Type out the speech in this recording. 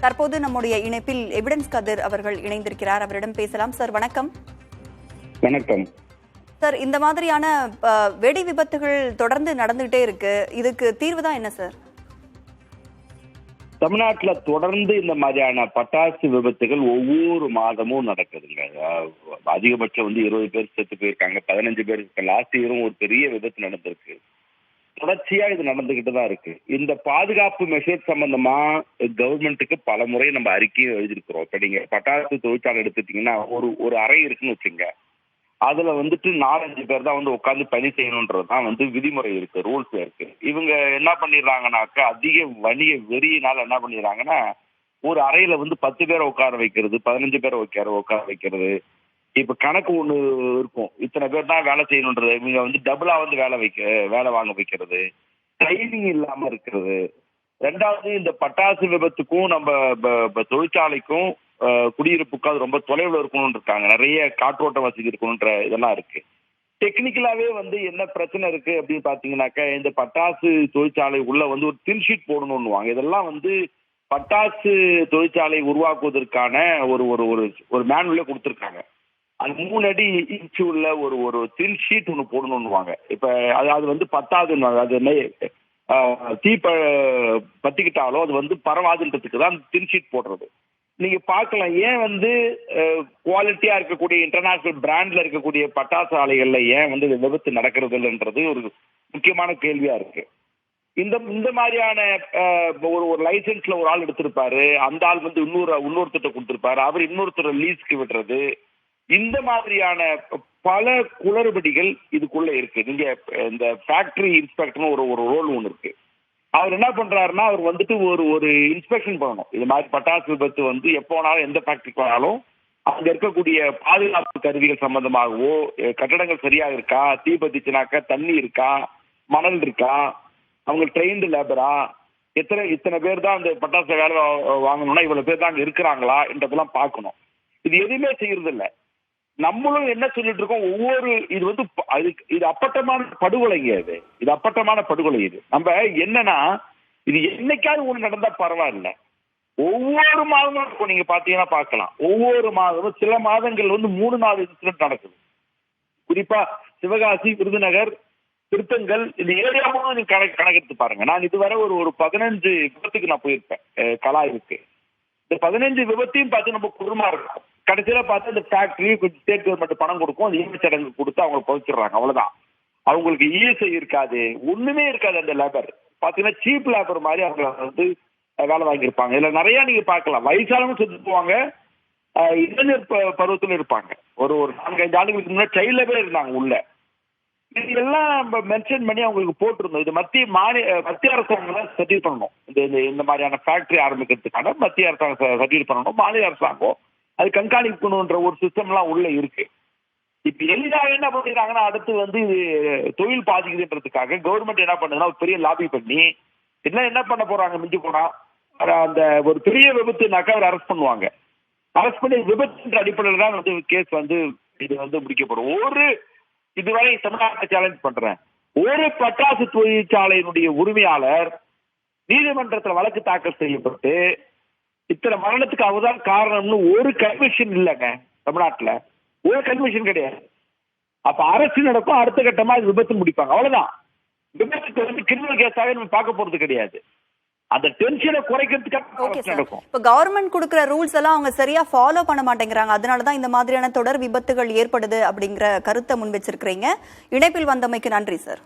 தற்போது நம்முடைய இணைப்பில் எவிடன்ஸ் கதிர் அவர்கள் இணைந்திருக்கிறார். அவரிடம் பேசலாம். சார் வணக்கம். வணக்கம் சார், இந்த மாதிரியான வெடி விபத்துகள் தொடர்ந்து நடந்துகிட்டே இருக்கு. இதுக்கு தீர்வு தான் என்ன சார்? தமிழ்நாட்டுல தொடர்ந்து இந்த மாதிரியான பட்டாசு விபத்துகள் ஒவ்வொரு மாதமும் நடக்குதுங்க. அதிகபட்சம் 20 பேர் செத்து போயிருக்காங்க, 15 பேர். லாஸ்ட் இயரும் ஒரு பெரிய விபத்து நடந்திருக்கு. தொடர்ச்சியா இது நடந்துகிட்டு தான் இருக்கு. இந்த பாதுகாப்பு மெஷர் சம்பந்தமா கவர்மெண்ட்டுக்கு பல முறை நம்ம அறிக்கையை எழுதியிருக்கிறோம். இப்ப நீங்க பட்டாசு தொழிற்சாலை எடுத்துட்டீங்கன்னா ஒரு அறை இருக்குன்னு வச்சுங்க, அதுல 4-5 பேர் தான் உட்காந்து பணி செய்யணும்ன்றதுதான் விதிமுறை இருக்கு, ரூல்ஸ் இருக்கு. இவங்க என்ன பண்ணிடுறாங்கன்னாக்கா, அதிக வணிக வெறியினால என்ன பண்ணிடுறாங்கன்னா, ஒரு அறையில 10 பேரை உட்கார வைக்கிறது, 15 பேரை உட்கார வைக்கிறது. இப்ப கணக்கு ஒண்ணு இருக்கும், இத்தனை பேர் தான் வேலை செய்யணுன்றது. இவங்க டபுளா வேலை வாங்க வைக்கிறது, ட்ரைனிங் இல்லாம இருக்கிறது. ரெண்டாவது, இந்த பட்டாசு விபத்துக்கும் நம்ம தொழிற்சாலைக்கும் குடியிருப்புக்கு அது ரொம்ப தொலைவில் இருக்கணும்னு இருக்காங்க. நிறைய காற்றோட்ட வசதி இருக்கணும்ன்ற இதெல்லாம் இருக்கு. டெக்னிக்கலாவே என்ன பிரச்சனை இருக்கு அப்படின்னு பாத்தீங்கன்னாக்கா, இந்த பட்டாசு தொழிற்சாலை உள்ள ஒரு தின் ஷீட் போடணும்னுவாங்க. இதெல்லாம் பட்டாசு தொழிற்சாலை உருவாக்குவதற்கான ஒரு மேனுவலே கொடுத்துருக்காங்க. அது 3 அடி இன்ச்சு உள்ள ஒரு தின் ஷீட் ஒன்று போடணும்னுவாங்க. இப்ப அது பத்தாதுன்னு, அது தீ பத்திக்கிட்டாலும் அது பரவாதுன்றதுக்கு தான் தின் ஷீட் போடுறது. நீங்க பார்க்கலாம், ஏன் குவாலிட்டியா இருக்கக்கூடிய இன்டர்நேஷனல் பிராண்ட்ல இருக்கக்கூடிய பட்டாசு ஆலைகள்ல ஏன் விபத்து நடக்கிறது இல்லைன்றது ஒரு முக்கியமான கேள்வியா இருக்கு. இந்த மாதிரியான ஒரு லைசன்ஸ்ல ஒரு ஆள் எடுத்திருப்பாரு, அந்த ஆள் இன்னொருத்தட்ட கொடுத்திருப்பாரு, அவர் இன்னொருத்தர் லீஸ்க்கு விடுறது. இந்த மாதிரியான பல குளறுபடிகள் இதுக்குள்ள இருக்கு. நீங்க இந்த ஃபேக்டரி இன்ஸ்பெக்டர்னு ஒரு ரோல் ஒன்று இருக்கு. அவர் என்ன பண்றாருன்னா, அவர் ஒரு இன்ஸ்பெக்ஷன் பண்ணணும். இது மாதிரி பட்டாசு விபத்து எப்போ வேணாலும் எந்த ஃபேக்டரிக்கு வேணாலும் அங்க இருக்கக்கூடிய பாதுகாப்பு கருவிகள் சம்பந்தமாகவோ, கட்டடங்கள் சரியா இருக்கா, தீ பத்திச்சுனாக்கா தண்ணி இருக்கா, மணல் இருக்கா, அவங்க ட்ரெயின்டு லேபரா, இத்தனை பேர் தான் அந்த பட்டாசு வேலை வாங்கணும்னா இவ்வளவு பேர் தான் அங்க இருக்கிறாங்களா என்றதெல்லாம் பார்க்கணும். இது எதுவுமே செய்யறது இல்லை. நம்மளும் என்ன சொல்லிட்டு இருக்கோம், இது அப்பட்டமான படுகொலைங்க. இது அப்பட்டமான படுகொலை. இது நம்ம என்னன்னா, இது என்னைக்காவது ஒண்ணு நடந்தா பரவாயில்ல, ஒவ்வொரு மாதமும் இருக்கும். நீங்க பாத்தீங்கன்னா பார்க்கலாம், ஒவ்வொரு மாதமும் சில மாதங்கள் 3-4 இன்சிடென்ட் நடக்குது. குறிப்பா சிவகாசி, விருதுநகர், திருத்தங்கல், இந்த ஏரியாவும் நீங்க கணக்கெடுத்து பாருங்க. நான் இதுவரை ஒரு 15 விபத்துக்கு நான் போயிருப்பேன் கலாய்வுக்கு. இந்த 15 விபத்தையும் பார்த்து நம்ம குடும்பமா இருக்கும். கடைசியில பார்த்து இந்த ஃபேக்டரி கொஞ்சம் ஸ்டேட் கவர்மெண்ட் பணம் கொடுக்கும், அது ஈமச்சடங்கு கொடுத்து அவங்க புதைச்சிடுறாங்க, அவ்வளவுதான். அவங்களுக்கு இஎஸ்ஐ இருக்காது, ஒண்ணுமே இருக்காது. அந்த லேபர் பாத்தீங்கன்னா சீப் லேபர் மாதிரி அவங்க வேலை வாங்கியிருப்பாங்க. இதுல நிறைய நீங்க பார்க்கலாம், வயசானவங்க செத்து போவாங்க, இளைஞர் பருவத்துல இருப்பாங்க. ஒரு 4-5 ஆண்டுகளுக்கு முன்னாடி சைல்ட் லேபரே இருந்தாங்க உள்ள. இதெல்லாம் மென்ஷன் பண்ணி அவங்களுக்கு போட்டிருந்தோம். இது மத்திய அரசாங்கம் தான் சர்டிஃபை பண்ணணும். இந்த மாதிரியான ஃபேக்டரி ஆரம்பிக்கிறதுக்கான மத்திய அரசாங்கம் சர்டிஃபை பண்ணணும். மாநில அரசாங்கம் அது கண்காணிக்கணும்ன்ற ஒரு சிஸ்டம் எல்லாம் உள்ள இருக்கு. இப்ப எளிதாக என்ன பண்ணிடுறாங்கன்னா, அடுத்து இது தொழில் பாதிக்குதுன்றதுக்காக கவர்மெண்ட் என்ன பண்ணுதுன்னா, ஒரு பெரிய லாபி பண்ணி என்ன பண்ண போறாங்க, மிஞ்சி போனா அந்த ஒரு பெரிய விபத்துனாக்கா அவர் அரெஸ்ட் பண்ணுவாங்க. அரெஸ்ட் பண்ணி விபத்துன்ற அடிப்படையில் தான் கேஸ் இது முடிக்கப்படும். இதுவரை தமிழ்நாட்டை சேலஞ்ச் பண்றேன், ஒரு பட்டாசு தொழிற்சாலையினுடைய உரிமையாளர் நீதிமன்றத்தில் வழக்கு தாக்கல் செய்யப்பட்டு இத்தனை மரணத்துக்கு அவர்தான் காரணம்னு ஒரு கன்விக்ஷன் இல்லைங்க தமிழ்நாட்டுல, ஒரு கன்விக்ஷன் கிடையாது. அப்ப அரசு நடக்கும், அடுத்த கட்டமா விபத்து முடிப்பாங்க, அவ்வளவுதான். விபத்துக்கு கிரிமினல் கேஸாக நம்ம பார்க்க போறது கிடையாது. அந்த டென்ஷனை குறைக்கிறதுக்காக நடக்கும். இப்ப கவர்மெண்ட் கொடுக்கிற ரூல்ஸ் எல்லாம் அவங்க சரியா ஃபாலோ பண்ண மாட்டேங்கிறாங்க. அதனாலதான் இந்த மாதிரியான தொடர் விபத்துகள் ஏற்படுது அப்படிங்கிற கருத்தை முன் வச்சிருக்கிறீங்க. இணைப்பில் வந்தமைக்கு நன்றி சார்.